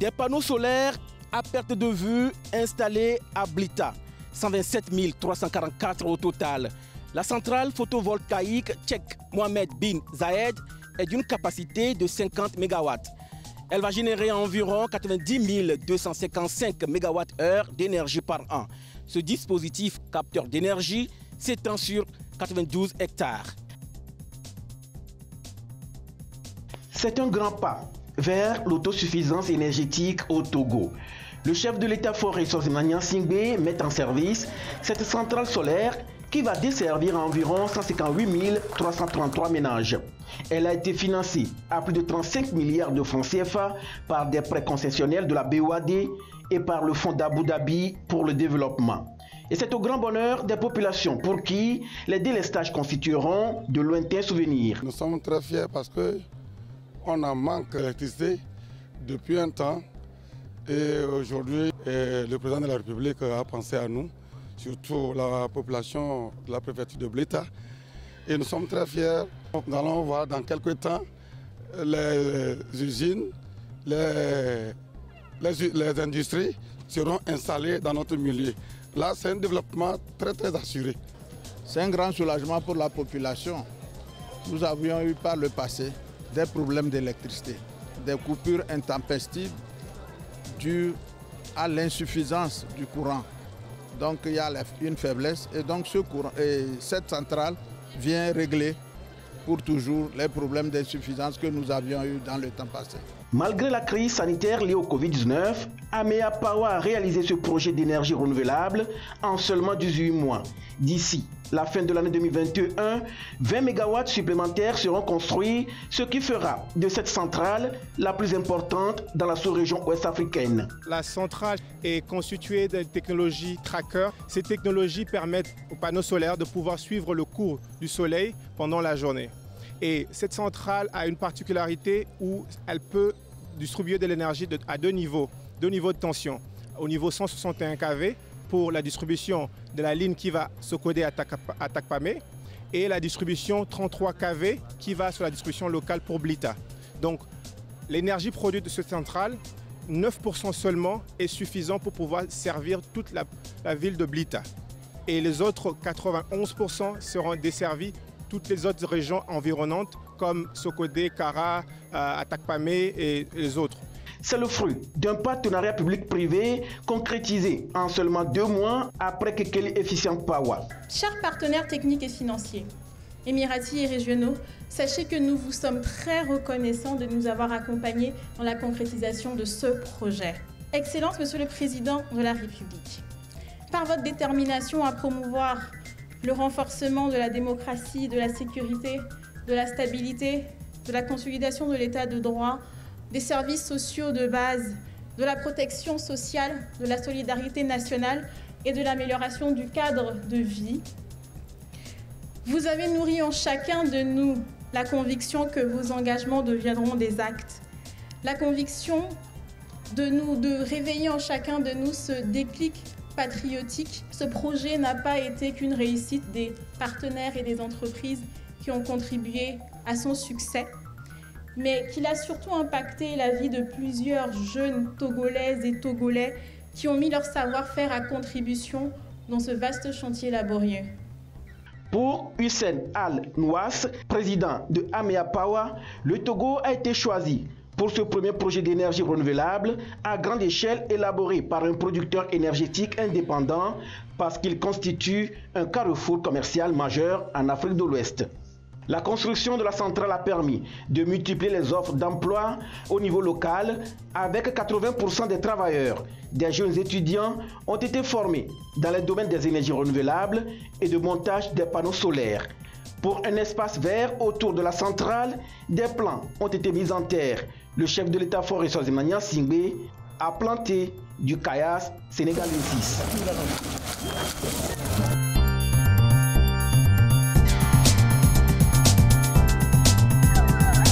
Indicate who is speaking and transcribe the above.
Speaker 1: Des panneaux solaires à perte de vue installés à Blita. 127 344 au total. La centrale photovoltaïque tchèque Mohamed bin Zayed est d'une capacité de 50 MW. Elle va générer environ 90 255 MWh d'énergie par an. Ce dispositif capteur d'énergie s'étend sur 92 hectares.
Speaker 2: C'est un grand pas vers l'autosuffisance énergétique au Togo. Le chef de l'État Faure Ressources Singbe met en service cette centrale solaire qui va desservir environ 158 333 ménages. Elle a été financée à plus de 35 milliards de francs CFA par des prêts concessionnels de la BOAD et par le Fonds d'Abu Dhabi pour le développement. Et c'est au grand bonheur des populations pour qui les délestages constitueront de lointains souvenirs.
Speaker 3: Nous sommes très fiers parce qu'on en manque d'électricité depuis un temps. Et aujourd'hui, le président de la République a pensé à nous, surtout la population de la préfecture de Blita. Et nous sommes très fiers. Nous allons voir dans quelques temps les usines, les industries seront installées dans notre milieu. Là, c'est un développement très assuré.
Speaker 4: C'est un grand soulagement pour la population. Nous avions eu par le passé des problèmes d'électricité, des coupures intempestives dues à l'insuffisance du courant. Donc il y a une faiblesse et donc cette centrale vient régler pour toujours les problèmes d'insuffisance que nous avions eu dans le temps passé.
Speaker 2: Malgré la crise sanitaire liée au Covid-19, Améa Power a réalisé ce projet d'énergie renouvelable en seulement 18 mois. D'ici la fin de l'année 2021, 20 MW supplémentaires seront construits, ce qui fera de cette centrale la plus importante dans la sous-région ouest-africaine.
Speaker 5: La centrale est constituée de technologies tracker. Ces technologies permettent aux panneaux solaires de pouvoir suivre le cours du soleil pendant la journée. Et cette centrale a une particularité où elle peut distribuer de l'énergie à deux niveaux de tension. Au niveau 161 kV pour la distribution de la ligne qui va se coder à Takpamé et la distribution 33 kV qui va sur la distribution locale pour Blita. Donc l'énergie produite de cette centrale, 9% seulement est suffisant pour pouvoir servir toute la ville de Blita. Et les autres 91% seront desservis toutes les autres régions environnantes comme Sokodé, Kara, Atakpamé et les autres.
Speaker 2: C'est le fruit d'un partenariat public-privé concrétisé en seulement 2 mois après Kekeli Efficient Power.
Speaker 6: Chers partenaires techniques et financiers, émiratis et régionaux, sachez que nous vous sommes très reconnaissants de nous avoir accompagnés dans la concrétisation de ce projet. Excellence, Monsieur le Président de la République, par votre détermination à promouvoir le renforcement de la démocratie, de la sécurité, de la stabilité, de la consolidation de l'état de droit, des services sociaux de base, de la protection sociale, de la solidarité nationale et de l'amélioration du cadre de vie. Vous avez nourri en chacun de nous la conviction que vos engagements deviendront des actes. La conviction de réveiller en chacun de nous ce déclic patriotique. Ce projet n'a pas été qu'une réussite des partenaires et des entreprises qui ont contribué à son succès, mais qu'il a surtout impacté la vie de plusieurs jeunes Togolaises et Togolais qui ont mis leur savoir-faire à contribution dans ce vaste chantier laborieux.
Speaker 2: Pour Hussein Al-Nouas, président de Améa Power, le Togo a été choisi pour ce premier projet d'énergie renouvelable à grande échelle élaboré par un producteur énergétique indépendant parce qu'il constitue un carrefour commercial majeur en Afrique de l'Ouest. La construction de la centrale a permis de multiplier les offres d'emploi au niveau local avec 80% des travailleurs. Des jeunes étudiants ont été formés dans les domaines des énergies renouvelables et de montage des panneaux solaires. Pour un espace vert autour de la centrale, des plans ont été mis en terre. Le chef de l'État Faure Ressources Singbe a planté du caillasse sénégalensis.